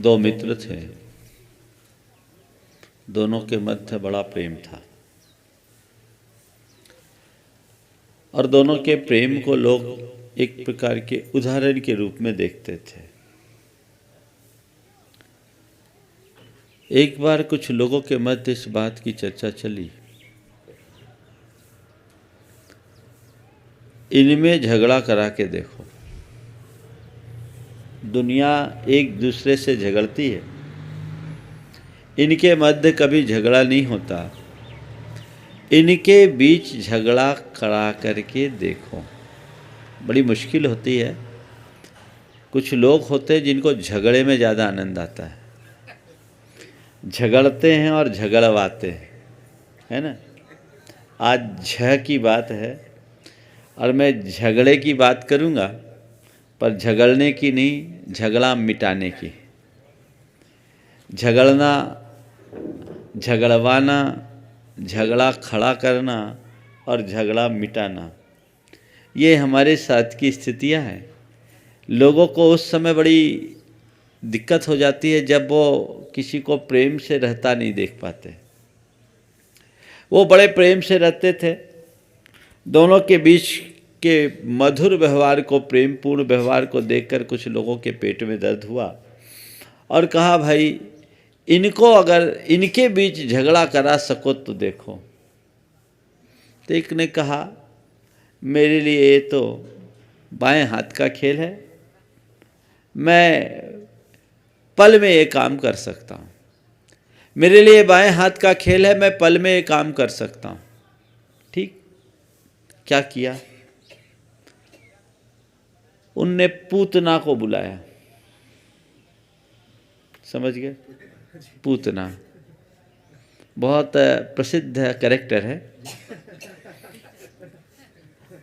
दो मित्र थे, दोनों के मध्य बड़ा प्रेम था और दोनों के प्रेम को लोग एक प्रकार के उदाहरण के रूप में देखते थे। एक बार कुछ लोगों के मध्य इस बात की चर्चा चली, इनमें झगड़ा करा के देखो। दुनिया एक दूसरे से झगड़ती है, इनके मध्य कभी झगड़ा नहीं होता। इनके बीच झगड़ा करा करके देखो। बड़ी मुश्किल होती है। कुछ लोग होते हैं जिनको झगड़े में ज़्यादा आनंद आता है, झगड़ते हैं और झगड़वाते हैं, है ना। आज झ की बात है और मैं झगड़े की बात करूँगा, पर झगड़ने की नहीं, झगड़ा मिटाने की। झगड़ना, झगड़वाना, झगड़ा खड़ा करना और झगड़ा मिटाना, ये हमारे साथ की स्थितियाँ हैं। लोगों को उस समय बड़ी दिक्कत हो जाती है जब वो किसी को प्रेम से रहता नहीं देख पाते। वो बड़े प्रेम से रहते थे, दोनों के बीच के मधुर व्यवहार को, प्रेमपूर्ण व्यवहार को देखकर कुछ लोगों के पेट में दर्द हुआ और कहा, भाई इनको अगर इनके बीच झगड़ा करा सको तो देखो। तो एक ने कहा, मेरे लिए ये तो बाएं हाथ का खेल है, मैं पल में ये काम कर सकता हूँ। मेरे लिए बाएं हाथ का खेल है, मैं पल में ये काम कर सकता हूँ। ठीक, क्या किया? उनने पूतना को बुलाया। समझ गए? पूतना बहुत प्रसिद्ध कैरेक्टर है।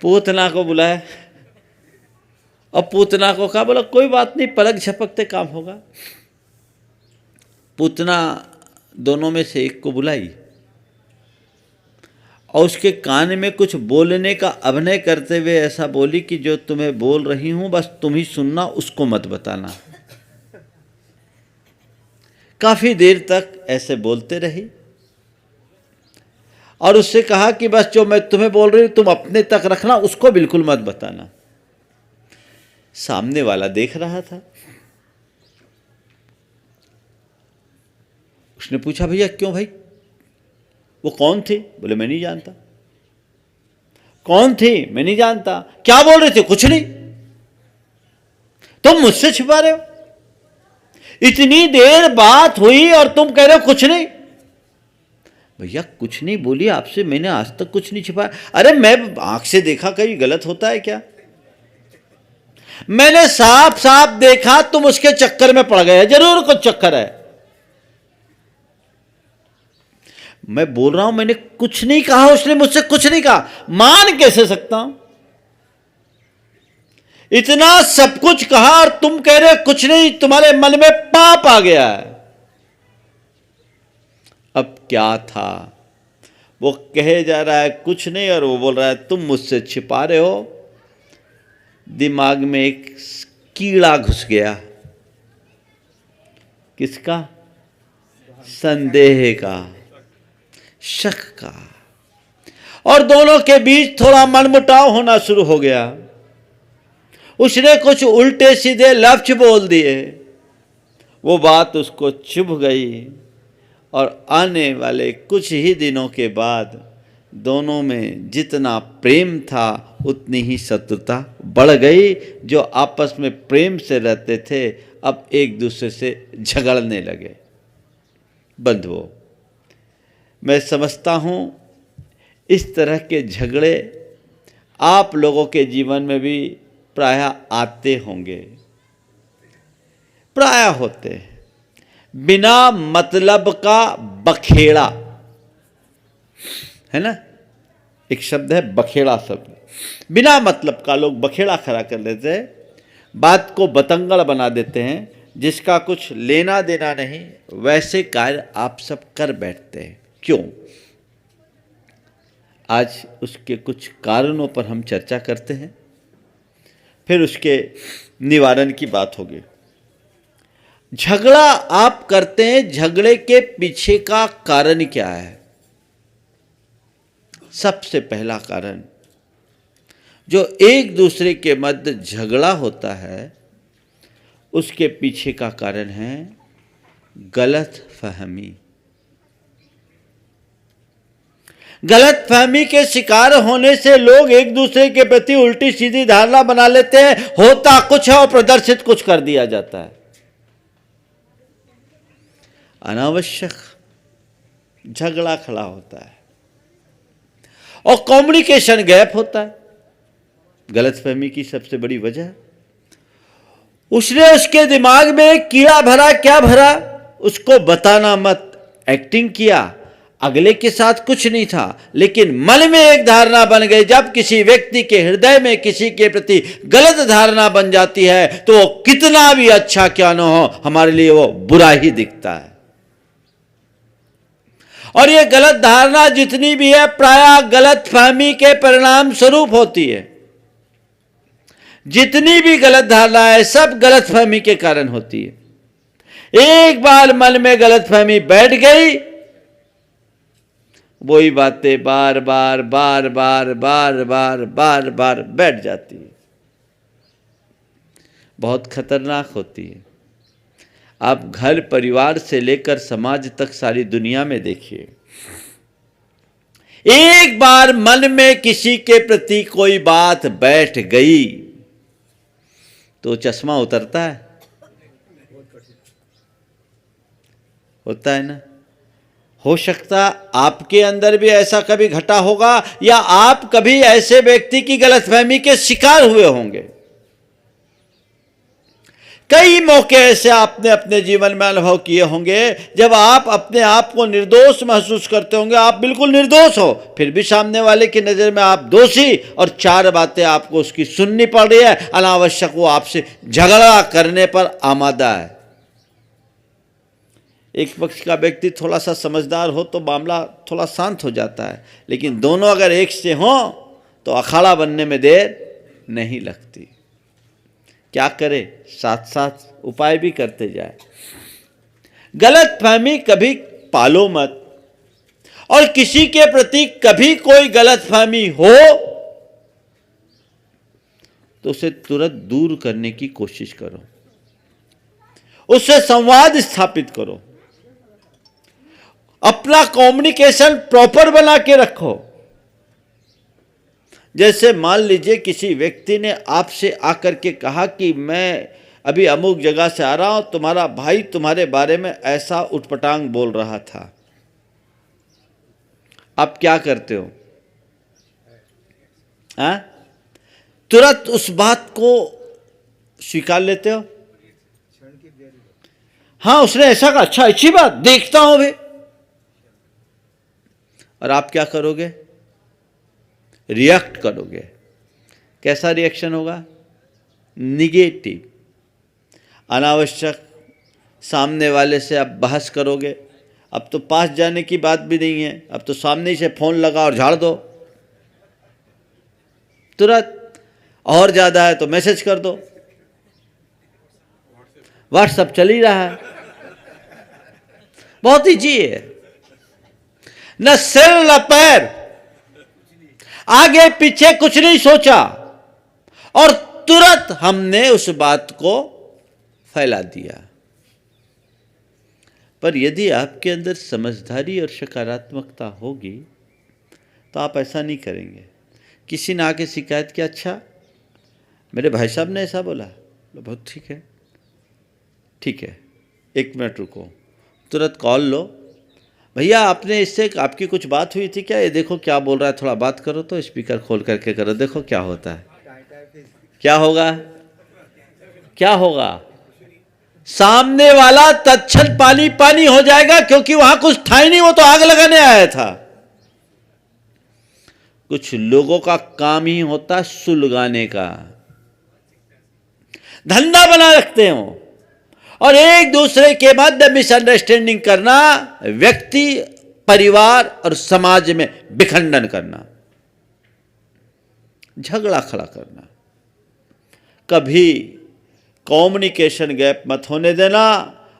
पूतना को बुलाया और पूतना को कहा, बोला कोई बात नहीं, पलक झपकते काम होगा। पूतना दोनों में से एक को बुलाई और उसके कान में कुछ बोलने का अभिनय करते हुए ऐसा बोली कि जो तुम्हें बोल रही हूं बस तुम ही सुनना, उसको मत बताना। काफी देर तक ऐसे बोलते रही और उससे कहा कि बस जो मैं तुम्हें बोल रही हूं तुम अपने तक रखना, उसको बिल्कुल मत बताना। सामने वाला देख रहा था। उसने पूछा, भैया क्यों भाई? वो कौन थी? बोले मैं नहीं जानता। कौन थी? मैं नहीं जानता। क्या बोल रहे थे? कुछ नहीं। तुम मुझसे छिपा रहे हो? इतनी देर बात हुई और तुम कह रहे हो कुछ नहीं। भैया कुछ नहीं बोली आपसे, मैंने आज तक कुछ नहीं छिपाया। अरे मैं आंख से देखा, कहीं गलत होता है क्या? मैंने साफ साफ देखा, तुम उसके चक्कर में पड़ गए। जरूर कुछ चक्कर है। मैं बोल रहा हूं मैंने कुछ नहीं कहा, उसने मुझसे कुछ नहीं कहा। मान कैसे सकता हूं? इतना सब कुछ कहा और तुम कह रहे हो कुछ नहीं, तुम्हारे मन में पाप आ गया है। अब क्या था? वो कहे जा रहा है कुछ नहीं और वो बोल रहा है तुम मुझसे छिपा रहे हो। दिमाग में एक कीड़ा घुस गया। किसका? संदेह का, शक का। और दोनों के बीच थोड़ा मनमुटाव होना शुरू हो गया। उसने कुछ उल्टे सीधे लफ्ज बोल दिए, वो बात उसको चुभ गई और आने वाले कुछ ही दिनों के बाद दोनों में जितना प्रेम था उतनी ही शत्रुता बढ़ गई। जो आपस में प्रेम से रहते थे अब एक दूसरे से झगड़ने लगे। बंधुओं, मैं समझता हूँ इस तरह के झगड़े आप लोगों के जीवन में भी प्रायः आते होंगे, प्रायः होते हैं। बिना मतलब का बखेड़ा, है ना, एक शब्द है बखेड़ा शब्द। बिना मतलब का लोग बखेड़ा खड़ा कर लेते हैं, बात को बतंगड़ बना देते हैं, जिसका कुछ लेना देना नहीं, वैसे कार्य आप सब कर बैठते हैं। क्यों? आज उसके कुछ कारणों पर हम चर्चा करते हैं, फिर उसके निवारण की बात होगी। झगड़ा आप करते हैं, झगड़े के पीछे का कारण क्या है? सबसे पहला कारण जो एक दूसरे के मध्य झगड़ा होता है, उसके पीछे का कारण है गलत फहमी। गलत फहमी के शिकार होने से लोग एक दूसरे के प्रति उल्टी सीधी धारणा बना लेते हैं, होता कुछ है और प्रदर्शित कुछ कर दिया जाता है। अनावश्यक झगड़ा खड़ा होता है और कम्युनिकेशन गैप होता है। गलतफहमी की सबसे बड़ी वजह, उसने उसके दिमाग में कीड़ा भरा, क्या भरा उसको बताना मत, एक्टिंग किया, अगले के साथ कुछ नहीं था, लेकिन मन में एक धारणा बन गई। जब किसी व्यक्ति के हृदय में किसी के प्रति गलत धारणा बन जाती है तो वो कितना भी अच्छा क्या न हो, हमारे लिए वो बुरा ही दिखता है। और ये गलत धारणा जितनी भी है प्रायः गलत फहमी के परिणाम स्वरूप होती है। जितनी भी गलत धारणा है सब गलत फहमी के कारण होती है। एक बार मन में गलत फहमी बैठ गई, वही बातें बार बार बार बार बार बार बार बार बैठ जाती है, बहुत खतरनाक होती है। आप घर परिवार से लेकर समाज तक सारी दुनिया में देखिए, एक बार मन में किसी के प्रति कोई बात बैठ गई तो चश्मा उतरता है, होता है ना। हो सकता आपके अंदर भी ऐसा कभी घटा होगा या आप कभी ऐसे व्यक्ति की गलतफहमी के शिकार हुए होंगे। कई मौके ऐसे आपने अपने जीवन में अनुभव किए होंगे जब आप अपने आप को निर्दोष महसूस करते होंगे, आप बिल्कुल निर्दोष हो, फिर भी सामने वाले की नज़र में आप दोषी, और चार बातें आपको उसकी सुननी पड़ रही है, अनावश्यक वो आपसे झगड़ा करने पर आमादा है। एक पक्ष का व्यक्ति थोड़ा सा समझदार हो तो मामला थोड़ा शांत हो जाता है, लेकिन दोनों अगर एक से हों तो अखाड़ा बनने में देर नहीं लगती। क्या करे, साथ साथ उपाय भी करते जाए। गलत फहमी कभी पालो मत, और किसी के प्रति कभी कोई गलत फहमी हो तो उसे तुरंत दूर करने की कोशिश करो, उससे संवाद स्थापित करो, अपना कम्युनिकेशन प्रॉपर बना के रखो। जैसे मान लीजिए किसी व्यक्ति ने आपसे आकर के कहा कि मैं अभी अमुक जगह से आ रहा हूं, तुम्हारा भाई तुम्हारे बारे में ऐसा उटपटांग बोल रहा था। आप क्या करते हो? तुरंत उस बात को स्वीकार लेते हो? हाँ, उसने ऐसा कहा, अच्छा अच्छी बात, देखता हूं भी। और आप क्या करोगे? रिएक्ट करोगे। कैसा रिएक्शन होगा? निगेटिव, अनावश्यक। सामने वाले से आप बहस करोगे, अब तो पास जाने की बात भी नहीं है, अब तो सामने से फोन लगा और झाड़ दो तुरंत, और ज़्यादा है तो मैसेज कर दो, व्हाट्सएप चल ही रहा है, बहुत ईजी है। न सिर न पैर, आगे पीछे कुछ नहीं सोचा और तुरंत हमने उस बात को फैला दिया। पर यदि आपके अंदर समझदारी और सकारात्मकता होगी तो आप ऐसा नहीं करेंगे। किसी ने आके शिकायत किया, अच्छा मेरे भाई साहब ने ऐसा बोला, बहुत ठीक है, ठीक है, 1 मिनट रुको, तुरंत कॉल लो, भैया आपने इससे आपकी कुछ बात हुई थी क्या, ये देखो क्या बोल रहा है, थोड़ा बात करो तो, स्पीकर खोल करके करो, देखो क्या होता है। क्या होगा? क्या होगा? सामने वाला तत्क्षण पानी पानी हो जाएगा, क्योंकि वहां कुछ था ही नहीं, वो तो आग लगाने आया था। कुछ लोगों का काम ही होता सुलगाने का, धंधा बना रखते हो, और एक दूसरे के मध्य मिसअंडरस्टैंडिंग करना, व्यक्ति, परिवार और समाज में विखंडन करना, झगड़ा खड़ा करना। कभी कम्युनिकेशन गैप मत होने देना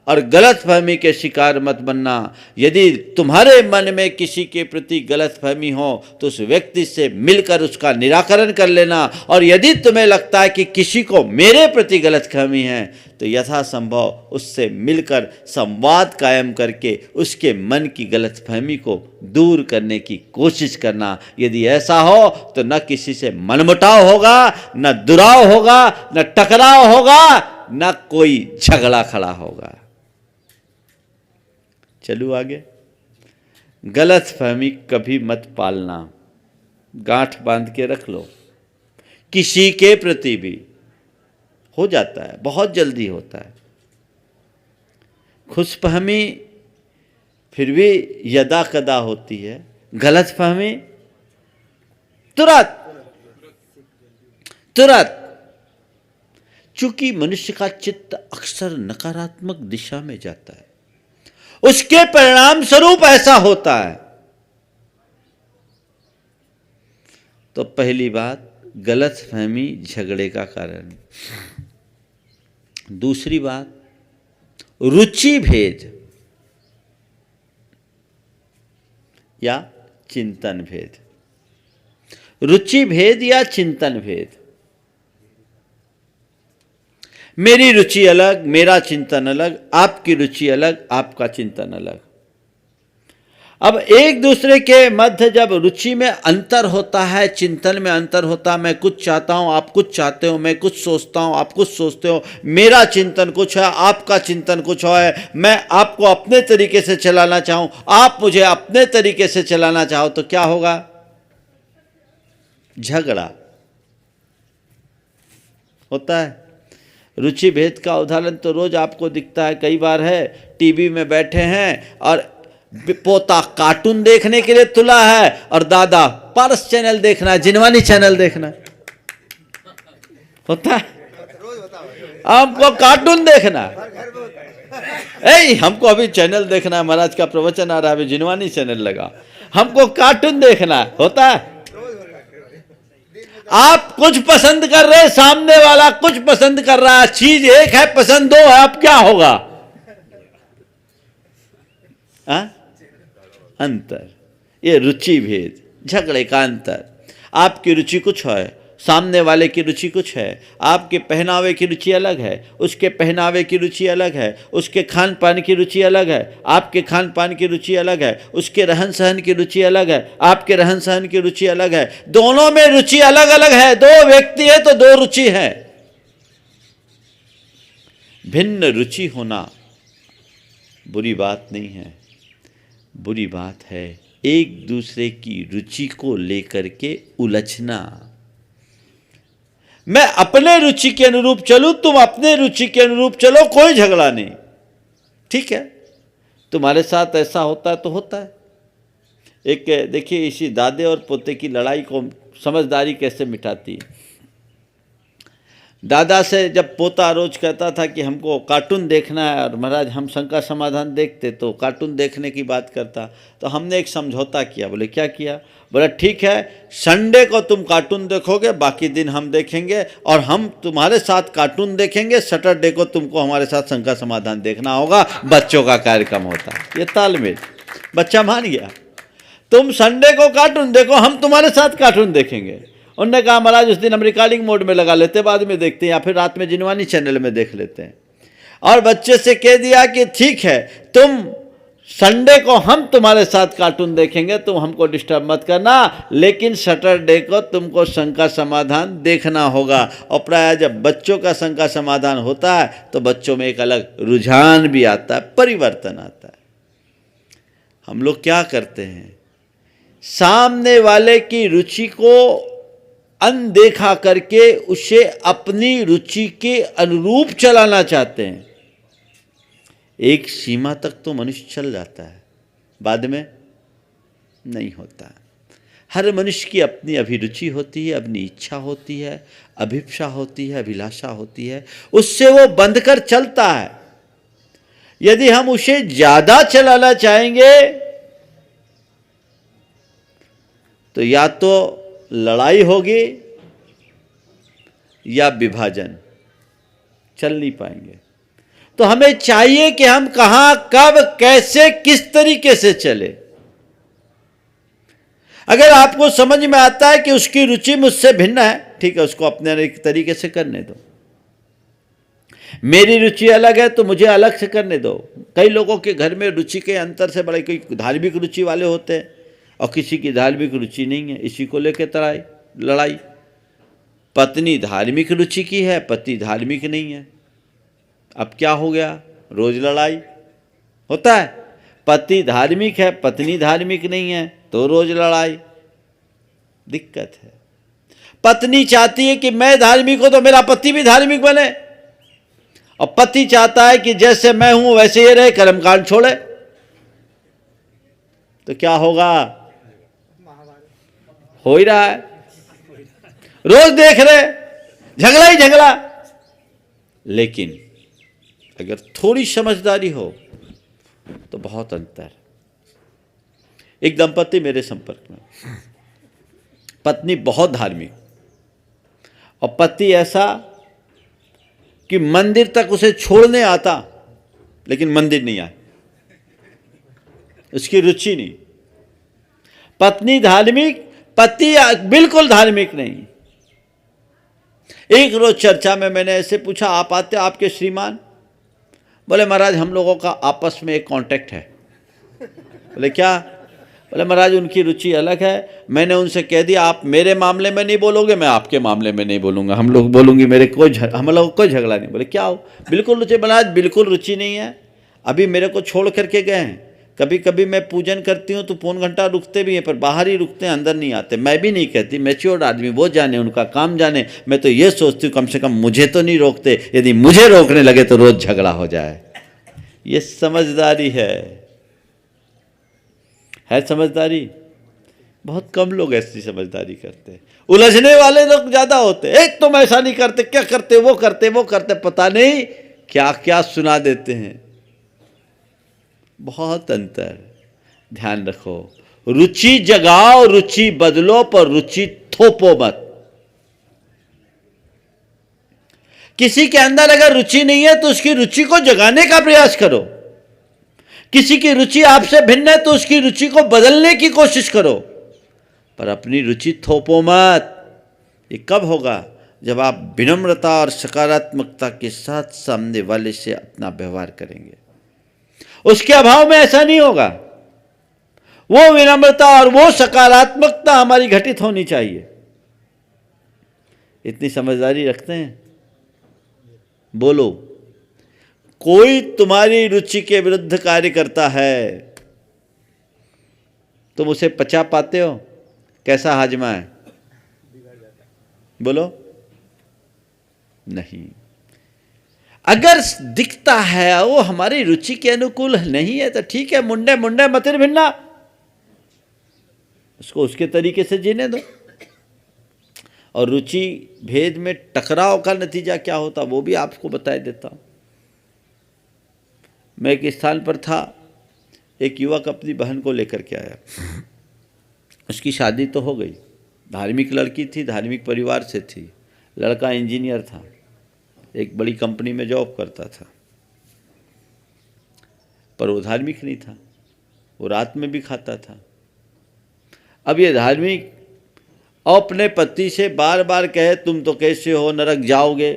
और गलतफहमी के शिकार मत बनना। यदि तुम्हारे मन में किसी के प्रति गलतफहमी हो तो उस व्यक्ति से मिलकर उसका निराकरण कर लेना, और यदि तुम्हें लगता है कि किसी को मेरे प्रति गलतफहमी है तो यथासंभव उससे मिलकर संवाद कायम करके उसके मन की गलतफहमी को दूर करने की कोशिश करना। यदि ऐसा हो तो न किसी से मनमुटाव होगा, न दुराव होगा, न टकराव होगा, न कोई झगड़ा खड़ा होगा। चलो आगे। गलतफहमी कभी मत पालना, गांठ बांध के रख लो। किसी के प्रति भी हो जाता है, बहुत जल्दी होता है। खुशफहमी फिर भी यदा कदा होती है, गलतफहमी तुरंत तुरंत। चूंकि मनुष्य का चित्त अक्सर नकारात्मक दिशा में जाता है, उसके परिणाम स्वरूप ऐसा होता है। तो पहली बात, गलतफहमी झगड़े का कारण। दूसरी बात, रुचि भेद या चिंतन भेद। रुचि भेद या चिंतन भेद। मेरी रुचि अलग, मेरा चिंतन अलग, आपकी रुचि अलग, आपका चिंतन अलग। अब एक दूसरे के मध्य जब रुचि में अंतर होता है, चिंतन में अंतर होता है, मैं कुछ चाहता हूं, आप कुछ चाहते हो, मैं कुछ सोचता हूं, आप कुछ सोचते हो, मेरा चिंतन कुछ है, आपका चिंतन कुछ है, मैं आपको अपने तरीके से चलाना चाहूं, आप मुझे अपने तरीके से चलाना चाहो, तो क्या होगा? झगड़ा होता है। रुचि भेद का उदाहरण तो रोज आपको दिखता है। कई बार है, टीवी में बैठे हैं और पोता कार्टून देखने के लिए तुला है और दादा पारस चैनल देखना है, जिनवानी चैनल देखना है। होता है, हमको कार्टून देखना है, हमको अभी चैनल देखना है, महाराज का प्रवचन आ रहा है, अभी जिनवानी चैनल लगा, हमको कार्टून देखना है। होता है। आप कुछ पसंद कर रहे, सामने वाला कुछ पसंद कर रहा है, चीज एक है, पसंद दो है, अब क्या होगा? अंतर। ये रुचि भेद, झगड़े का अंतर। आपकी रुचि कुछ है, सामने वाले की रुचि कुछ है, आपके पहनावे की रुचि अलग है, उसके पहनावे की रुचि अलग है, उसके खान पान की रुचि अलग है, आपके खान पान की रुचि अलग है, उसके रहन सहन की रुचि अलग है, आपके रहन सहन की रुचि अलग है। दोनों में रुचि अलग अलग है। दो व्यक्ति है तो दो रुचि है। भिन्न रुचि होना बुरी बात नहीं है, बुरी बात है एक दूसरे की रुचि को लेकर के उलझना। मैं अपने रुचि के अनुरूप चलूं, तुम अपने रुचि के अनुरूप चलो, कोई झगड़ा नहीं, ठीक है। तुम्हारे साथ ऐसा होता है तो होता है। एक देखिए, इसी दादे और पोते की लड़ाई को समझदारी कैसे मिटाती है। दादा से जब पोता रोज कहता था कि हमको कार्टून देखना है और महाराज हम शंका समाधान देखते, तो कार्टून देखने की बात करता, तो हमने एक समझौता किया। बोले क्या किया? बोला ठीक है, संडे को तुम कार्टून देखोगे, बाकी दिन हम देखेंगे, और हम तुम्हारे साथ कार्टून देखेंगे, सैटरडे को तुमको हमारे साथ शंका समाधान देखना होगा। बच्चों का कार्यक्रम होता है ये तालमेल। बच्चा मान गया, तुम संडे को कार्टून देखो, हम तुम्हारे साथ कार्टून देखेंगे। उन्होंने कहा महाराज उस दिन हम रिकॉर्डिंग मोड में लगा लेते, बाद में देखते हैं, या फिर रात में जिनवानी चैनल में देख लेते हैं। और बच्चे से कह दिया कि ठीक है, तुम संडे को हम तुम्हारे साथ कार्टून देखेंगे, तुम हमको डिस्टर्ब मत करना, लेकिन सैटरडे को तुमको शंका समाधान देखना होगा। और प्राय जब बच्चों का शंका समाधान होता है तो बच्चों में एक अलग रुझान भी आता है, परिवर्तन आता है। हम लोग क्या करते हैं, सामने वाले की रुचि को अनदेखा करके उसे अपनी रुचि के अनुरूप चलाना चाहते हैं। एक सीमा तक तो मनुष्य चल जाता है, बाद में नहीं होता। हर मनुष्य की अपनी अभिरुचि होती है, अपनी इच्छा होती है, अभिप्सा होती है, अभिलाषा होती है, उससे वो बंध कर चलता है। यदि हम उसे ज्यादा चलाना चाहेंगे तो या तो लड़ाई होगी या विभाजन। चल नहीं पाएंगे। तो हमें चाहिए कि हम कहां, कब, कैसे, किस तरीके से चले। अगर आपको समझ में आता है कि उसकी रुचि मुझसे भिन्न है, ठीक है, उसको अपने तरीके से करने दो। मेरी रुचि अलग है तो मुझे अलग से करने दो। कई लोगों के घर में रुचि के अंतर से बड़े, कोई धार्मिक रुचि वाले होते हैं और किसी की धार्मिक रुचि नहीं है, इसी को लेकर लड़ाई। पत्नी धार्मिक रुचि की है, पति धार्मिक नहीं है, अब क्या हो गया, रोज लड़ाई होता है। पति धार्मिक है, पत्नी धार्मिक नहीं है, तो रोज लड़ाई, दिक्कत है। पत्नी चाहती है कि मैं धार्मिक हूं तो मेरा पति भी धार्मिक बने, और पति चाहता है कि जैसे मैं हूं वैसे ये रहे, कर्मकांड छोड़े, तो क्या होगा, हो ही रहा है, रोज देख रहे, झगड़ा ही झगड़ा। लेकिन अगर थोड़ी समझदारी हो तो बहुत अंतर। एक दंपति मेरे संपर्क में, पत्नी बहुत धार्मिक और पति ऐसा कि मंदिर तक उसे छोड़ने आता, लेकिन मंदिर नहीं आए, उसकी रुचि नहीं। पत्नी धार्मिक, पति बिल्कुल धार्मिक नहीं। एक रोज चर्चा में मैंने ऐसे पूछा, आप आते, आपके श्रीमान? बोले महाराज हम लोगों का आपस में एक कांटेक्ट है। बोले क्या? बोले महाराज उनकी रुचि अलग है, मैंने उनसे कह दिया आप मेरे मामले में नहीं बोलोगे, मैं आपके मामले में नहीं बोलूँगा, हम लोग बोलूँगी, हम लोग कोई झगड़ा नहीं। बोले क्या हो? बिल्कुल रुचि, महाराज बिल्कुल रुचि नहीं है, अभी मेरे को छोड़ करके गए हैं। कभी कभी मैं पूजन करती हूँ तो पौन घंटा रुकते भी हैं, पर बाहर ही रुकते हैं, अंदर नहीं आते। मैं भी नहीं कहती, मैच्योर्ड आदमी, वो जाने, उनका काम जाने। मैं तो ये सोचती हूँ कम से कम मुझे तो नहीं रोकते, यदि मुझे रोकने लगे तो रोज झगड़ा हो जाए। ये समझदारी है समझदारी? बहुत कम लोग ऐसी समझदारी करते हैं। उलझने वाले लोग ज्यादा होते हैं, एक तुम ऐसा नहीं करते, क्या करते, वो करते, पता नहीं क्या क्या सुना देते हैं। बहुत अंतर, ध्यान रखो। रुचि जगाओ, रुचि बदलो, पर रुचि थोपो मत। किसी के अंदर अगर रुचि नहीं है तो उसकी रुचि को जगाने का प्रयास करो। किसी की रुचि आपसे भिन्न है तो उसकी रुचि को बदलने की कोशिश करो, पर अपनी रुचि थोपो मत। ये कब होगा? जब आप विनम्रता और सकारात्मकता के साथ सामने वाले से अपना व्यवहार करेंगे। उसके अभाव में ऐसा नहीं होगा। वो विनम्रता और वो सकारात्मकता हमारी घटित होनी चाहिए। इतनी समझदारी रखते हैं? बोलो, कोई तुम्हारी रुचि के विरुद्ध कार्य करता है, तुम उसे पचा पाते हो? कैसा हाजमा है? बोलो, नहीं। अगर दिखता है वो हमारी रुचि के अनुकूल नहीं है तो ठीक है, मुंडे मुंडे मतिर भिन्ना, उसको उसके तरीके से जीने दो। और रुचि भेद में टकराव का नतीजा क्या होता वो भी आपको बता देता हूं। मैं एक स्थान पर था, एक युवक अपनी बहन को लेकर के आया। उसकी शादी तो हो गई, धार्मिक लड़की थी, धार्मिक परिवार से थी, लड़का इंजीनियर था, एक बड़ी कंपनी में जॉब करता था, पर वो धार्मिक नहीं था, वो रात में भी खाता था। अब ये धार्मिक अपने पति से बार बार कहे तुम तो कैसे हो, नरक जाओगे,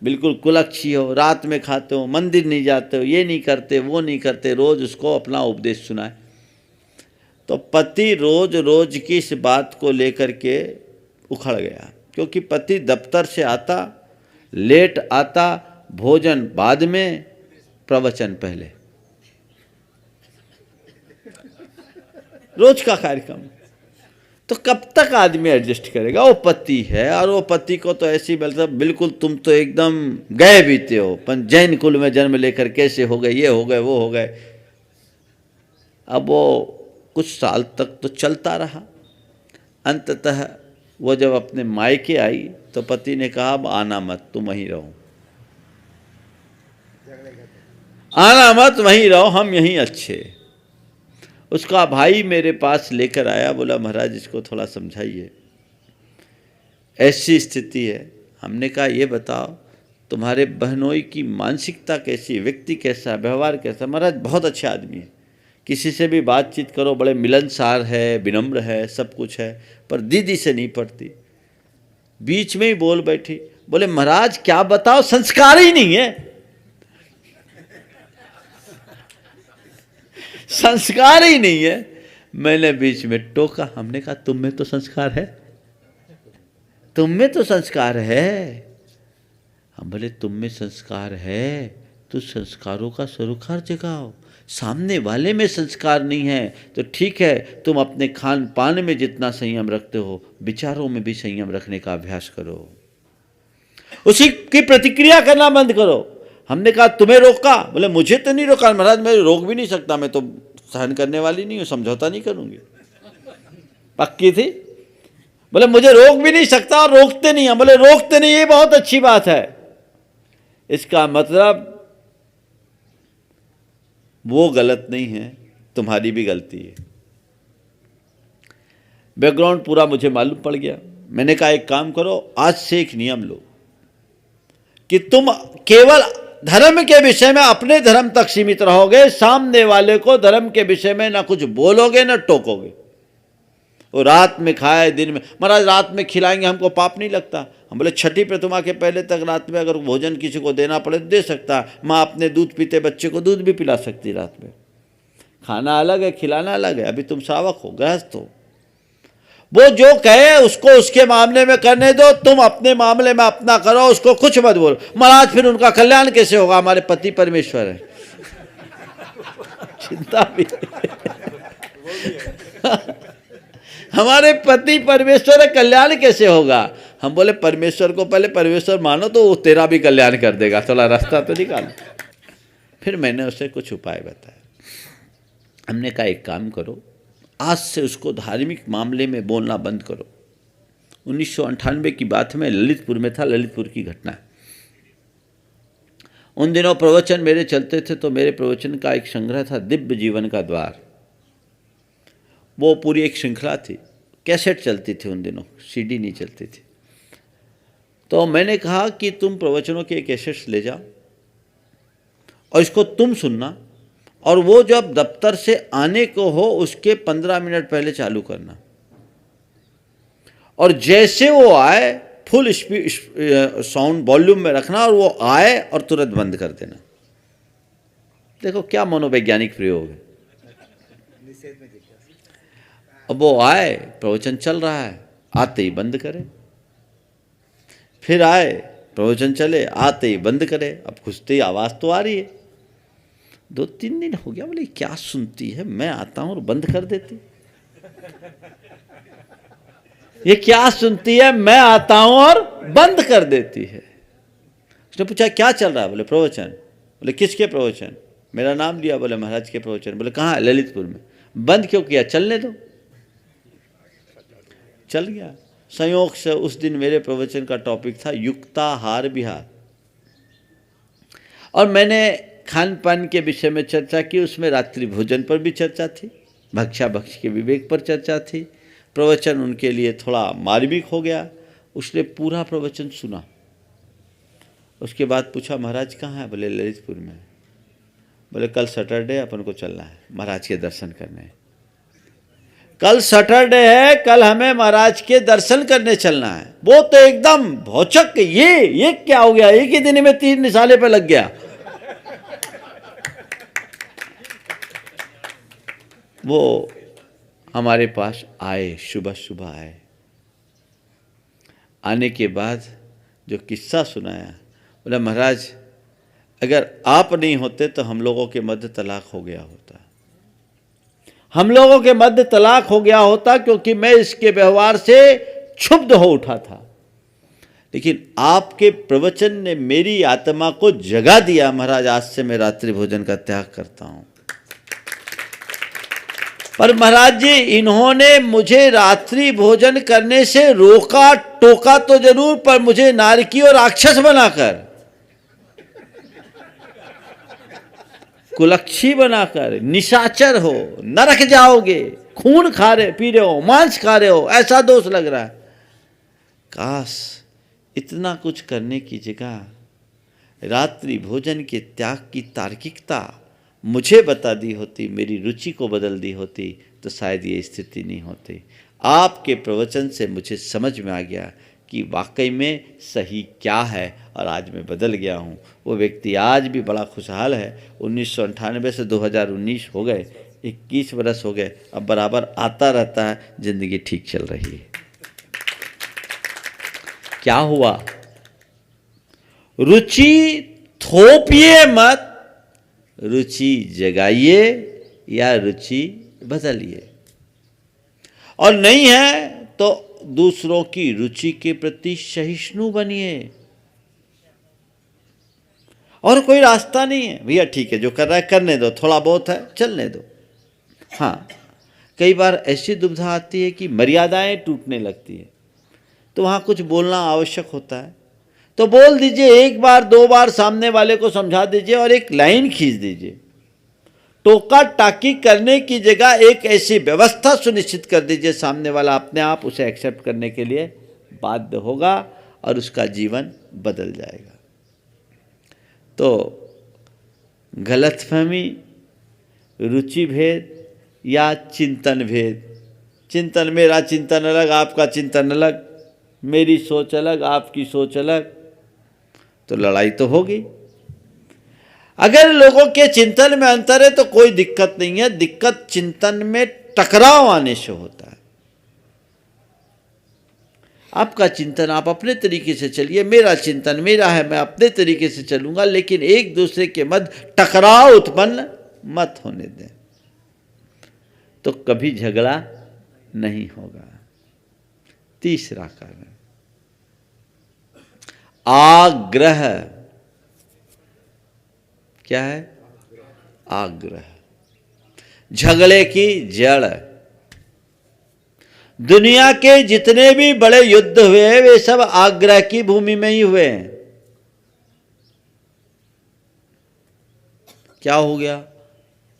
बिल्कुल कुलक्षी हो, रात में खाते हो, मंदिर नहीं जाते हो, ये नहीं करते, वो नहीं करते, रोज उसको अपना उपदेश सुनाए। तो पति रोज रोज की इस बात को लेकर के उखड़ गया, क्योंकि पति दफ्तर से आता, लेट आता, भोजन बाद में, प्रवचन पहले, रोज का कार्यक्रम। तो कब तक आदमी एडजस्ट करेगा? वो पति है और वो पति को तो ऐसी बिल्कुल तुम तो एकदम गए बीते हो, पर जैन कुल में जन्म लेकर कैसे हो गए, ये हो गए, वो हो गए। अब वो कुछ साल तक तो चलता रहा। अंततः वो जब अपने मायके आई तो पति ने कहा अब आना मत, तुम वहीं रहो, आना मत, वहीं रहो, हम यहीं अच्छे। उसका भाई मेरे पास लेकर आया, बोला महाराज इसको थोड़ा समझाइए, ऐसी स्थिति है। हमने कहा ये बताओ तुम्हारे बहनोई की मानसिकता कैसी, व्यक्ति कैसा, व्यवहार कैसा। महाराज बहुत अच्छा आदमी है, किसी से भी बातचीत करो, बड़े मिलनसार है, विनम्र है, सब कुछ है, पर दीदी से नहीं पड़ती। बीच में ही बोल बैठी, बोले महाराज क्या बताओ, संस्कार ही नहीं है, संस्कार ही नहीं है। मैंने बीच में टोका, हमने कहा तुम में तो संस्कार है, तुम में तो संस्कार है। हम बोले तुम में संस्कार है तो संस्कारों का सरोकार जगाओ। सामने वाले में संस्कार नहीं है तो ठीक है, तुम अपने खान पान में जितना संयम रखते हो, विचारों में भी संयम रखने का अभ्यास करो, उसी की प्रतिक्रिया करना बंद करो। हमने कहा तुम्हें रोका, बोले मुझे तो नहीं रोका महाराज, मैं रोक भी नहीं सकता, मैं तो सहन करने वाली नहीं हूँ, समझौता नहीं करूंगी, पक्की थी। बोले मुझे रोक भी नहीं सकता और रोकते नहीं हैं। बोले रोकते नहीं, ये बहुत अच्छी बात है, इसका मतलब वो गलत नहीं है, तुम्हारी भी गलती है। बैकग्राउंड पूरा मुझे मालूम पड़ गया। मैंने कहा एक काम करो, आज से एक नियम लो कि तुम केवल धर्म के विषय में अपने धर्म तक सीमित रहोगे, सामने वाले को धर्म के विषय में ना कुछ बोलोगे ना टोकोगे। वो रात में खाए दिन में, महाराज रात में खिलाएंगे हमको पाप नहीं लगता। हम बोले छठी प्रतिमा के पहले तक रात में अगर भोजन किसी को देना पड़े तो दे सकता। माँ अपने दूध पीते बच्चे को दूध भी पिला सकती रात में। खाना अलग है, खिलाना अलग है। अभी तुम श्रावक हो, गृहस्थ हो, वो जो कहे उसको उसके मामले में करने दो, तुम अपने मामले में अपना करो, उसको कुछ मत बोलो। महाराज फिर उनका कल्याण कैसे होगा? हमारे पति परमेश्वर है, चिंता भी हमारे पति परमेश्वर है, कल्याण कैसे होगा? हम बोले परमेश्वर को पहले परमेश्वर मानो तो वो तेरा भी कल्याण कर देगा, थोड़ा रास्ता तो निकालो। फिर मैंने उसे कुछ उपाय बताया। हमने कहा एक काम करो, आज से उसको धार्मिक मामले में बोलना बंद करो। 1998 की बात में ललितपुर में था, ललितपुर की घटना है। उन दिनों प्रवचन मेरे चलते थे, तो मेरे प्रवचन का एक संग्रह था, दिव्य जीवन का द्वार। वो पूरी एक श्रृंखला थी, कैसेट चलती थी उन दिनों, सीडी नहीं चलती थी। तो मैंने कहा कि तुम प्रवचनों के कैसेट्स ले जाओ और इसको तुम सुनना, और वो जब दफ्तर से आने को हो उसके 15 मिनट पहले चालू करना, और जैसे वो आए फुल स्पीड साउंड वॉल्यूम में रखना, और वो आए और तुरंत बंद कर देना। देखो क्या मनोवैज्ञानिक प्रयोग है। अब वो आए, प्रवचन चल रहा है, आते ही बंद करे, फिर आए, प्रवचन चले, आते ही बंद करे। अब घुसते ही आवाज़ तो आ रही है। 2-3 दिन हो गया, बोले क्या सुनती है, मैं आता हूँ और बंद कर देती। ये क्या सुनती है, मैं आता हूँ और बंद कर देती है। उसने पूछा क्या चल रहा है? बोले प्रवचन। बोले किसके प्रवचन? मेरा नाम लिया। बोले महाराज के प्रवचन। बोले कहाँ है? ललितपुर में। बंद क्यों किया? चलने दो। चल गया। संयोग से उस दिन मेरे प्रवचन का टॉपिक था युक्ताहार विहार, और मैंने खान पान के विषय में चर्चा की। उसमें रात्रि भोजन पर भी चर्चा थी, भक्षा भक्ष के विवेक पर चर्चा थी। प्रवचन उनके लिए थोड़ा मार्मिक हो गया। उसने पूरा प्रवचन सुना। उसके बाद पूछा महाराज कहाँ है? बोले ललितपुर में। बोले कल सैटरडे अपन को चलना है महाराज के दर्शन करने। कल सैटरडे है, कल हमें महाराज के दर्शन करने चलना है। वो तो एकदम भौचक, ये क्या हो गया? एक ही दिन में 3 निशाने पे लग गया। वो हमारे पास आए, सुबह सुबह आए। आने के बाद जो किस्सा सुनाया, बोला महाराज अगर आप नहीं होते तो हम लोगों के मध्य तलाक हो गया होता, हम लोगों के मध्य तलाक हो गया होता, क्योंकि मैं इसके व्यवहार से क्षुब्ध हो उठा था। लेकिन आपके प्रवचन ने मेरी आत्मा को जगा दिया। महाराज आज से मैं रात्रि भोजन का त्याग करता हूं। पर महाराज जी इन्होंने मुझे रात्रि भोजन करने से रोका टोका तो जरूर, पर मुझे नारकी और राक्षस बनाकर, कुलक्षी बनाकर, निशाचर हो, नरक जाओगे, खून खा रहे पी रहे हो, मांस खा रहे हो, ऐसा दोष लग रहा है। काश इतना कुछ करने की जगह रात्रि भोजन के त्याग की तार्किकता मुझे बता दी होती, मेरी रुचि को बदल दी होती, तो शायद ये स्थिति नहीं होती। आपके प्रवचन से मुझे समझ में आ गया कि वाकई में सही क्या है, और आज मैं बदल गया हूँ। वो व्यक्ति आज भी बड़ा खुशहाल है। 1998 से 2019 हो गए, 21 बरस हो गए, अब बराबर आता रहता है, जिंदगी ठीक चल रही है। क्या हुआ? रुचि थोपिए मत, रुचि जगाइए या रुचि बदलिए। और नहीं है तो दूसरों की रुचि के प्रति सहिष्णु बनिए। और कोई रास्ता नहीं है भैया, ठीक है जो कर रहा है करने दो, थोड़ा बहुत है चलने दो। हाँ, कई बार ऐसी दुविधा आती है कि मर्यादाएं टूटने लगती है, तो वहाँ कुछ बोलना आवश्यक होता है, तो बोल दीजिए, एक बार दो बार सामने वाले को समझा दीजिए और एक लाइन खींच दीजिए। टोका टाकी करने की जगह एक ऐसी व्यवस्था सुनिश्चित कर दीजिए, सामने वाला अपने आप उसे एक्सेप्ट करने के लिए बाध्य होगा और उसका जीवन बदल जाएगा। तो गलतफहमी, रुचि भेद या चिंतन भेद, चिंतन मेरा चिंतन अलग, आपका चिंतन अलग, मेरी सोच अलग, आपकी सोच अलग, तो लड़ाई तो होगी। अगर लोगों के चिंतन में अंतर है तो कोई दिक्कत नहीं है, दिक्कत चिंतन में टकराव आने से होता है। आपका चिंतन आप अपने तरीके से चलिए, मेरा चिंतन मेरा है, मैं अपने तरीके से चलूंगा, लेकिन एक दूसरे के मध्य टकराव उत्पन्न मत होने दें, तो कभी झगड़ा नहीं होगा। तीसरा कारण आग्रह। क्या है? आग्रह झगड़े की जड़। दुनिया के जितने भी बड़े युद्ध हुए वे सब आग्रह की भूमि में ही हुए हैं। क्या हो गया?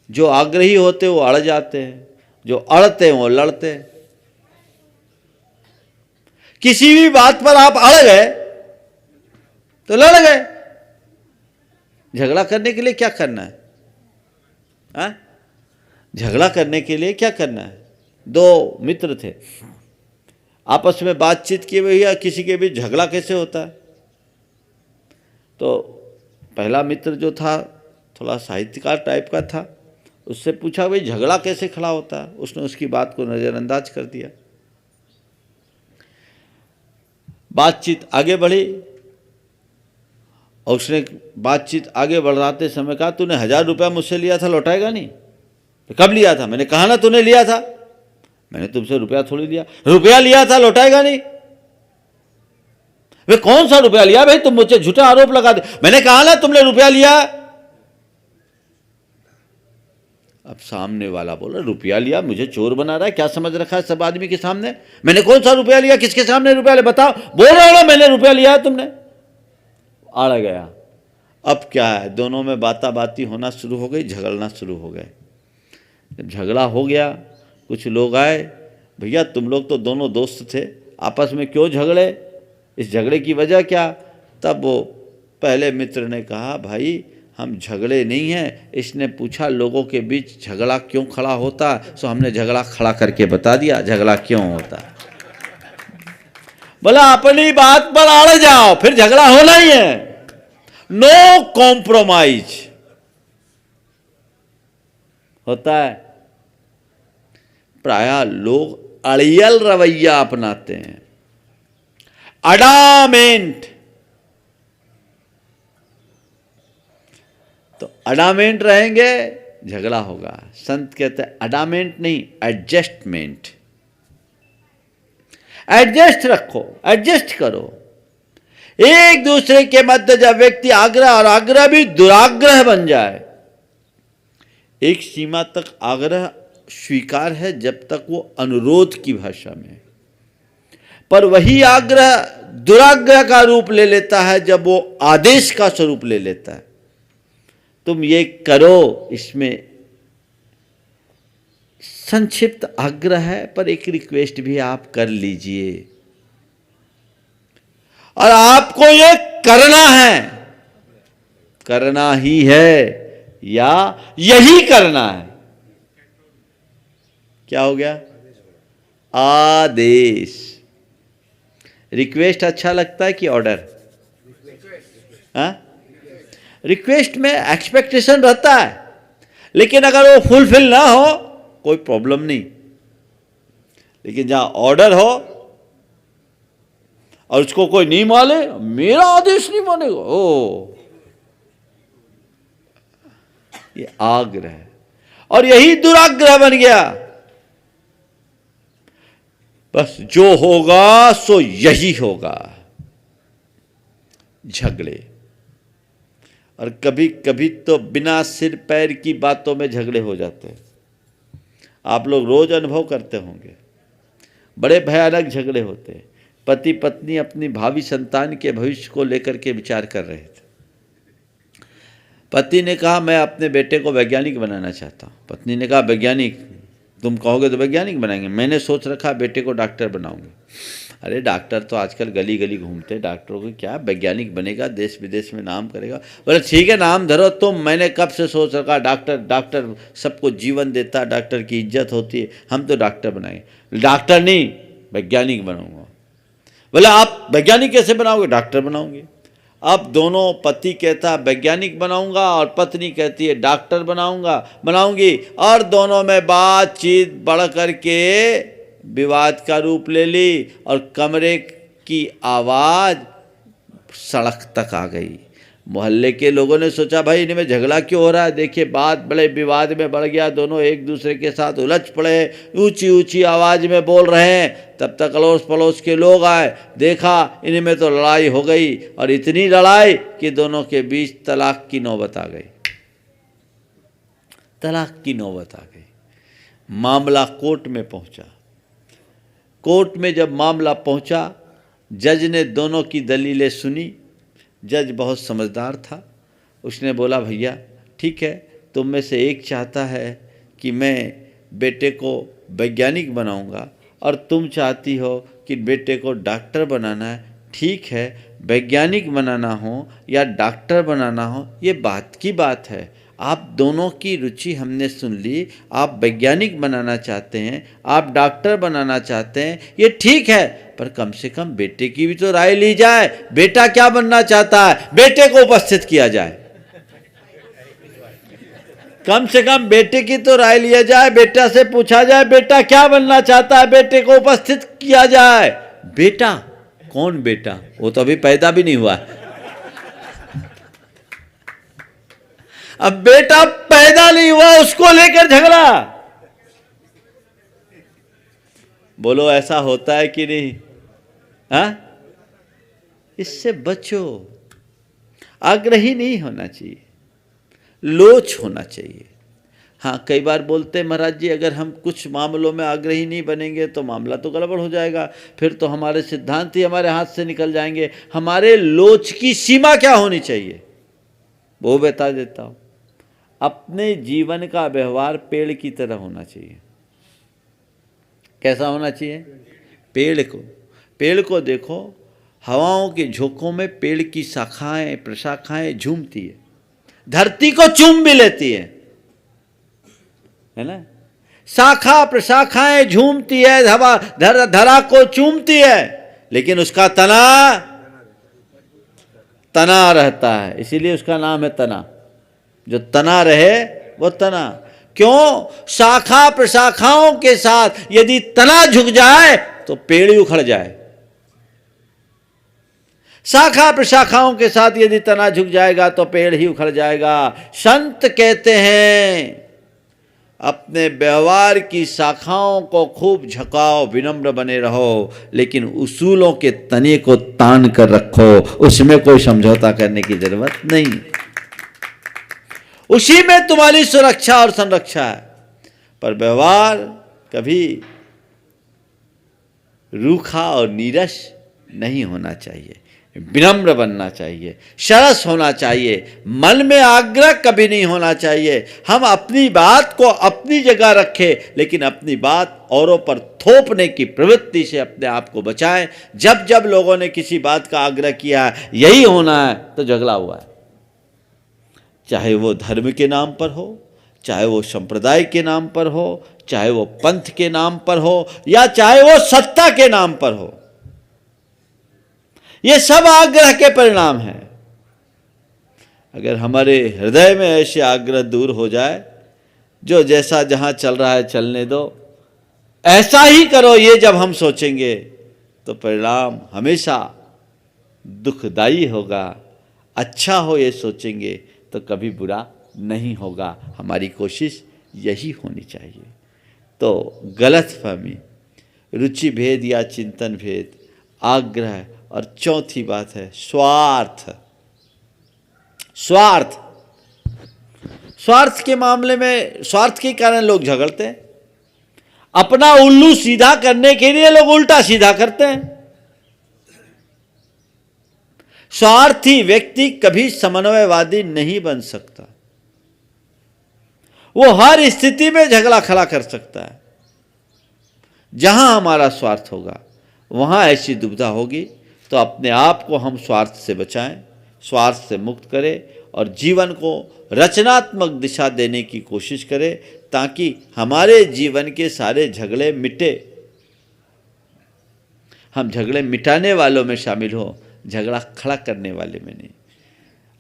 जो आग्रही होते वो अड़ जाते हैं, जो अड़ते हैं वो लड़ते हैं। किसी भी बात पर आप अड़ गए तो लड़ गए। झगड़ा करने के लिए क्या करना है? हाँ? झगड़ा करने के लिए क्या करना है? दो मित्र थे, आपस में बातचीत किए, भैया किसी के बीच झगड़ा कैसे होता है? तो पहला मित्र जो था थोड़ा साहित्यकार टाइप का था, उससे पूछा भाई झगड़ा कैसे खड़ा होता है? उसने उसकी बात को नज़रअंदाज कर दिया। बातचीत आगे बढ़ी और उसने बातचीत आगे बढ़ाते समय कहा, तूने 1000 रुपया मुझसे लिया था, लौटाएगा नहीं? तो कब लिया था? मैंने कहा ना तूने लिया था, मैंने तुमसे रुपया थोड़ी लिया। रुपया लिया था, लौटाएगा नहीं? वे कौन सा रुपया लिया भाई? तुम मुझे झूठा आरोप लगा दे। मैंने कहा ना तुमने रुपया लिया। अब सामने वाला बोला रुपया लिया, मुझे चोर बना रहा है, क्या समझ रखा है सब आदमी के सामने? मैंने कौन सा रुपया लिया? किसके सामने रुपया लिया? बताओ। बोल रहा हो मैंने रुपया लिया है, तुमने। आड़ गया। अब क्या है, दोनों में बाता बाती होना शुरू हो गई, झगड़ना शुरू हो गए। जब झगड़ा हो गया, कुछ लोग आए, भैया तुम लोग तो दोनों दोस्त थे, आपस में क्यों झगड़े? इस झगड़े की वजह क्या? तब वो पहले मित्र ने कहा, भाई हम झगड़े नहीं हैं। इसने पूछा लोगों के बीच झगड़ा क्यों खड़ा होता, सो हमने झगड़ा खड़ा करके बता दिया झगड़ा क्यों होता। बोला अपनी बात पर अड़ जाओ, फिर झगड़ा होना ही है। नो कॉम्प्रोमाइज होता है। प्रायः लोग अड़ियल रवैया अपनाते हैं, अडामेंट। तो अडामेंट रहेंगे, झगड़ा होगा। संत कहते हैं अडामेंट नहीं, एडजस्टमेंट। एडजस्ट रखो, एडजस्ट करो एक दूसरे के मध्य। जब व्यक्ति आग्रह और आग्रह भी दुराग्रह बन जाए, एक सीमा तक आग्रह स्वीकार है जब तक वो अनुरोध की भाषा में, पर वही आग्रह दुराग्रह का रूप ले लेता है जब वो आदेश का स्वरूप ले लेता है। तुम ये करो, इसमें संक्षिप्त आग्रह है पर एक रिक्वेस्ट भी आप कर लीजिए, और आपको ये करना है। करना ही है या यही करना है। क्या हो गया? आदेश। रिक्वेस्ट अच्छा लगता है कि ऑर्डर? हाँ, रिक्वेस्ट में एक्सपेक्टेशन रहता है, लेकिन अगर वो फुलफिल ना हो कोई प्रॉब्लम नहीं। लेकिन जहां ऑर्डर हो और उसको कोई नहीं माने, मेरा आदेश नहीं मानेगा, ओ ये आग्रह है, और यही दुराग्रह बन गया। बस जो होगा सो यही होगा। झगड़े, और कभी कभी तो बिना सिर पैर की बातों में झगड़े हो जाते हैं। आप लोग रोज अनुभव करते होंगे, बड़े भयानक झगड़े होते हैं। पति पत्नी अपनी भावी संतान के भविष्य को लेकर के विचार कर रहे थे। पति ने कहा मैं अपने बेटे को वैज्ञानिक बनाना चाहता हूँ। पत्नी ने कहा वैज्ञानिक? तुम कहोगे तो वैज्ञानिक बनाएंगे, मैंने सोच रखा बेटे को डॉक्टर बनाऊंगे। अरे डॉक्टर तो आजकल गली गली घूमते हैं, डॉक्टरों को क्या, वैज्ञानिक बनेगा, देश विदेश में नाम करेगा। बोले ठीक है नाम धरो तुम, मैंने कब से सोच रखा डॉक्टर, डॉक्टर सबको जीवन देता, डॉक्टर की इज्जत होती है, हम तो डॉक्टर बनाएंगे। डॉक्टर नहीं, वैज्ञानिक बनाऊंगा। बोले आप वैज्ञानिक कैसे बनाओगे? डॉक्टर बनाऊंगे। अब दोनों, पति कहता वैज्ञानिक बनाऊंगा और पत्नी कहती है डॉक्टर बनाऊंगी, और दोनों में बातचीत बढ़ करके विवाद का रूप ले ली, और कमरे की आवाज़ सड़क तक आ गई। मोहल्ले के लोगों ने सोचा भाई इनमें झगड़ा क्यों हो रहा है, देखिए बात बड़े विवाद में बढ़ गया, दोनों एक दूसरे के साथ उलझ पड़े, ऊंची ऊंची आवाज़ में बोल रहे हैं। तब तक अड़ोस पड़ोस के लोग आए, देखा इनमें तो लड़ाई हो गई, और इतनी लड़ाई कि दोनों के बीच तलाक की नौबत आ गई। तलाक की नौबत आ गई। मामला कोर्ट में पहुंचा। कोर्ट में जब मामला पहुंचा, जज ने दोनों की दलीलें सुनी। जज बहुत समझदार था, उसने बोला भैया ठीक है, तुम में से एक चाहता है कि मैं बेटे को वैज्ञानिक बनाऊंगा, और तुम चाहती हो कि बेटे को डॉक्टर बनाना है। ठीक है, वैज्ञानिक बनाना हो या डॉक्टर बनाना हो ये बात की बात है, आप दोनों की रुचि हमने सुन ली। आप वैज्ञानिक बनाना चाहते हैं, आप डॉक्टर बनाना चाहते हैं, ये ठीक है, पर कम से कम बेटे की भी तो राय ली जाए। बेटा क्या बनना चाहता है, बेटे को उपस्थित किया जाए। कम से कम बेटे की तो राय लिया जाए, बेटा से पूछा जाए बेटा क्या बनना चाहता है, बेटे को उपस्थित किया जाए। बेटा कौन बेटा? वो तो अभी पैदा भी नहीं हुआ है। अब बेटा पैदा नहीं हुआ, उसको लेकर झगड़ा। बोलो ऐसा होता है कि नहीं? हाँ, इससे बचो। आग्रही नहीं होना चाहिए, लोच होना चाहिए। हाँ, कई बार बोलते हैं महाराज जी अगर हम कुछ मामलों में आग्रही नहीं बनेंगे तो मामला तो गड़बड़ हो जाएगा, फिर तो हमारे सिद्धांत ही हमारे हाथ से निकल जाएंगे। हमारे लोच की सीमा क्या होनी चाहिए वो बता देता हूँ। अपने जीवन का व्यवहार पेड़ की तरह होना चाहिए। कैसा होना चाहिए? पेड़ को देखो, हवाओं के झोंकों में पेड़ की शाखाएं प्रशाखाएं झूमती है, धरती को चूम भी लेती है ना। शाखा प्रशाखाएं झूमती है, धरा को चूमती है, लेकिन उसका तना रहता है, इसीलिए उसका नाम है तना। जो तना रहे वो तना। क्यों? शाखा प्रशाखाओं के साथ यदि तना झुक जाए तो पेड़ ही उखड़ जाए। शाखा प्रशाखाओं के साथ यदि तना झुक जाएगा तो पेड़ ही उखड़ जाएगा। संत कहते हैं अपने व्यवहार की शाखाओं को खूब झुकाओ, विनम्र बने रहो, लेकिन उसूलों के तने को तान कर रखो, उसमें कोई समझौता करने की जरूरत नहीं। उसी में तुम्हारी सुरक्षा और संरक्षा है। पर व्यवहार कभी रूखा और नीरस नहीं होना चाहिए, विनम्र बनना चाहिए, सरस होना चाहिए, मन में आग्रह कभी नहीं होना चाहिए। हम अपनी बात को अपनी जगह रखें, लेकिन अपनी बात औरों पर थोपने की प्रवृत्ति से अपने आप को बचाएं। जब जब लोगों ने किसी बात का आग्रह किया है यही होना है तो झगड़ा हुआ है। चाहे वो धर्म के नाम पर हो, चाहे वो संप्रदाय के नाम पर हो, चाहे वो पंथ के नाम पर हो, या चाहे वो सत्ता के नाम पर हो। ये सब आग्रह के परिणाम हैं। अगर हमारे हृदय में ऐसे आग्रह दूर हो जाए, जो जैसा जहां चल रहा है चलने दो, ऐसा ही करो, ये जब हम सोचेंगे तो परिणाम हमेशा दुखदाई होगा। अच्छा हो ये सोचेंगे तो कभी बुरा नहीं होगा। हमारी कोशिश यही होनी चाहिए। तो गलतफहमी, रुचि भेद या चिंतन भेद, आग्रह, और चौथी बात है स्वार्थ। स्वार्थ स्वार्थ के मामले में, स्वार्थ के कारण लोग झगड़ते हैं। अपना उल्लू सीधा करने के लिए लोग उल्टा सीधा करते हैं। स्वार्थी व्यक्ति कभी समन्वयवादी नहीं बन सकता। वो हर स्थिति में झगड़ा खड़ा कर सकता है। जहां हमारा स्वार्थ होगा वहां ऐसी दुविधा होगी। तो अपने आप को हम स्वार्थ से बचाएं, स्वार्थ से मुक्त करें और जीवन को रचनात्मक दिशा देने की कोशिश करें, ताकि हमारे जीवन के सारे झगड़े मिटे। हम झगड़े मिटाने वालों में शामिल हो, झगड़ा खड़ा करने वाले में नहीं।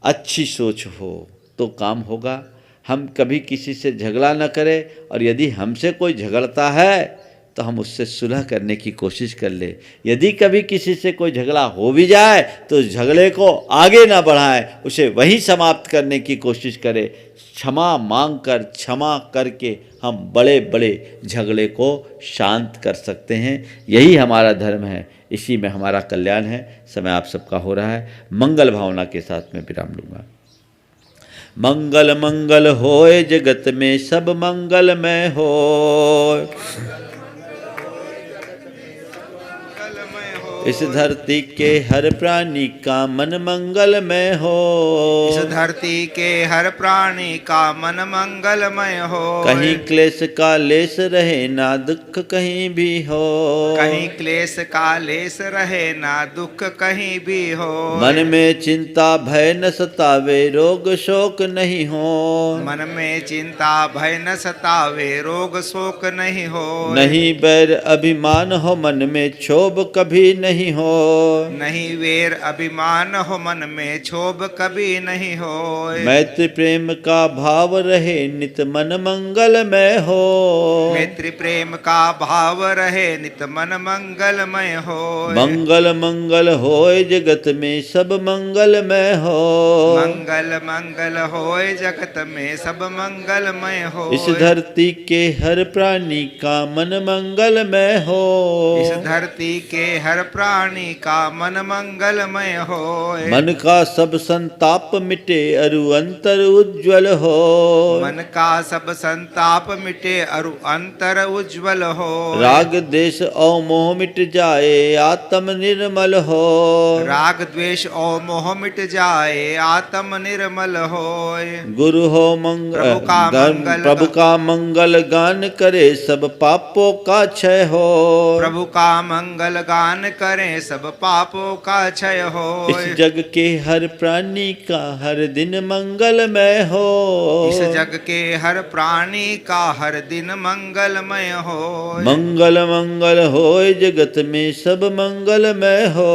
अच्छी सोच हो तो काम होगा। हम कभी किसी से झगड़ा न करें, और यदि हमसे कोई झगड़ता है तो हम उससे सुलह करने की कोशिश कर ले। यदि कभी किसी से कोई झगड़ा हो भी जाए तो झगड़े को आगे ना बढ़ाएं, उसे वहीं समाप्त करने की कोशिश करें। क्षमा मांगकर, क्षमा करके हम बड़े बड़े झगड़े को शांत कर सकते हैं। यही हमारा धर्म है, इसी में हमारा कल्याण है। समय आप सबका हो रहा है। मंगल भावना के साथ में विराम लूँगा। मंगल मंगल होए जगत में सब मंगलमय होए, इस धरती के हर प्राणी का मन मंगलमय हो, इस धरती के हर प्राणी का मन मंगलमय हो। कहीं क्लेश का लेस रहे ना दुख कहीं भी हो, कहीं क्लेश का लेस रहे ना दुख कहीं भी हो। मन में चिंता भय न सतावे रोग शोक नहीं हो, मन में चिंता भय न सतावे रोग शोक नहीं हो। नहीं बैर अभिमान हो मन में क्षोभ कभी नहीं हो, नहीं वेर अभिमान हो मन में क्षोभ कभी नहीं हो। मैत्री प्रेम का भाव रहे नित मन मंगलमय हो, मैत्री प्रेम का भाव रहे नित मन मंगलमय हो। मंगल मंगल होए जगत में सब मंगलमय हो, मंगल मंगल होए जगत में सब मंगलमय हो। इस धरती के हर प्राणी का मन मंगलमय हो, इस धरती के हर प्राणी का मन मंगलमय हो। मन का सब संताप मिटे अरु अंतर उज्ज्वल हो, मन का सब संताप मिटे अरु अंतर उज्ज्वल हो। राग द्वेष और मोह मिट जाए आत्म निर्मल हो, राग द्वेष और मोह मिट जाए आत्म निर्मल हो। गुरु हो प्रभु का मंगल गान करे सब पापों का क्षय हो, प्रभु का मंगल गान करें सब पापों का क्षय हो। इस जग के हर प्राणी का हर दिन मंगलमय हो, इस जग के हर प्राणी का हर दिन मंगलमय हो। मंगल मंगल होए जगत में सब मंगलमय हो,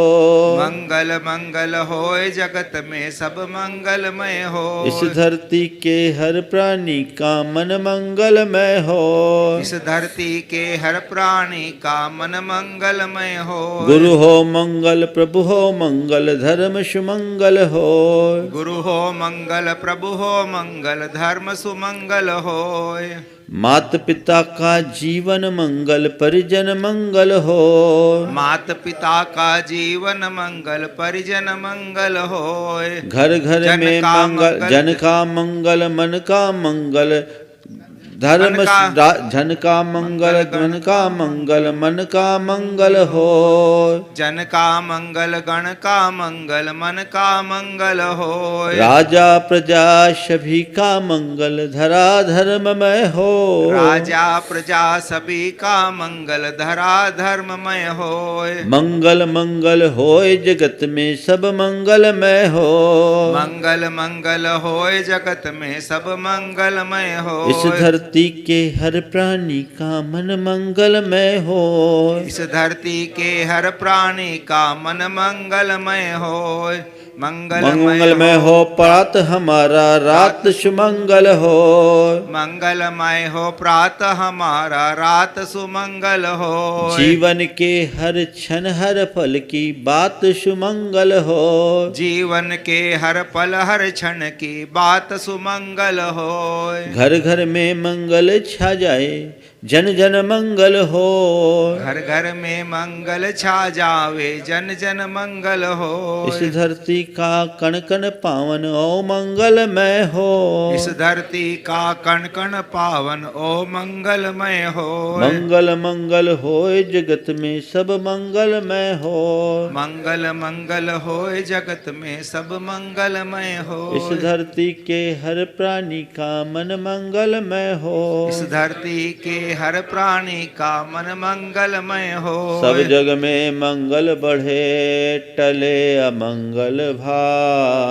मंगल मंगल होए जगत में सब मंगलमय हो। इस धरती के हर प्राणी का मन मंगलमय हो, इस धरती के हर प्राणी का मन मंगलमय हो। गुरु हो मंगल प्रभु हो मंगल धर्म सुमंगल हो, गुरु हो मंगल प्रभु हो मंगल धर्म सुमंगल हो। मात पिता का जीवन मंगल परिजन मंगल हो, मात पिता का जीवन मंगल परिजन मंगल हो। घर घर में मंगल, जन का मंगल मन का मंगल, धर्म मन का झन का मंगल गण का मंगल मन का मंगल हो। जन का मंगल गण का मंगल मन का मंगल होय। राजा प्रजा सभी का मंगल धरा धर्ममय हो। राजा प्रजा सभी का मंगल धरा धर्ममय होय। मंगल मंगल होय जगत में सब मंगलमय हो। मंगल मंगल होय जगत में सब मंगलमय हो। इस धरती के हर प्राणी का मन मंगलमय हो। इस धरती के हर प्राणी का मन मंगलमय होय। मंगलमय हो प्रात हमारा रात सुमंगल हो। मंगलमय हो प्रात हमारा रात सुमंगल हो। जीवन के हर क्षण हर पल की बात सुमंगल हो। जीवन के हर पल हर क्षण की बात सुमंगल हो। घर घर में मंगल छा जाए जन जन मंगल हो। घर घर में मंगल छा जावे जन जन मंगल हो। इस धरती का कण कण पावन ओ मंगलमय हो। इस धरती का कण कण पावन ओ मंगलमय हो। मंगल मंगल होय जगत में सब मंगलमय हो। मंगल मंगल होय जगत में सब मंगलमय हो। इस धरती के हर प्राणी का मन मंगलमय हो। इस धरती के हर प्राणी का मन मंगलमय हो। सब जग में मंगल बढ़े टले अमंगल भाग।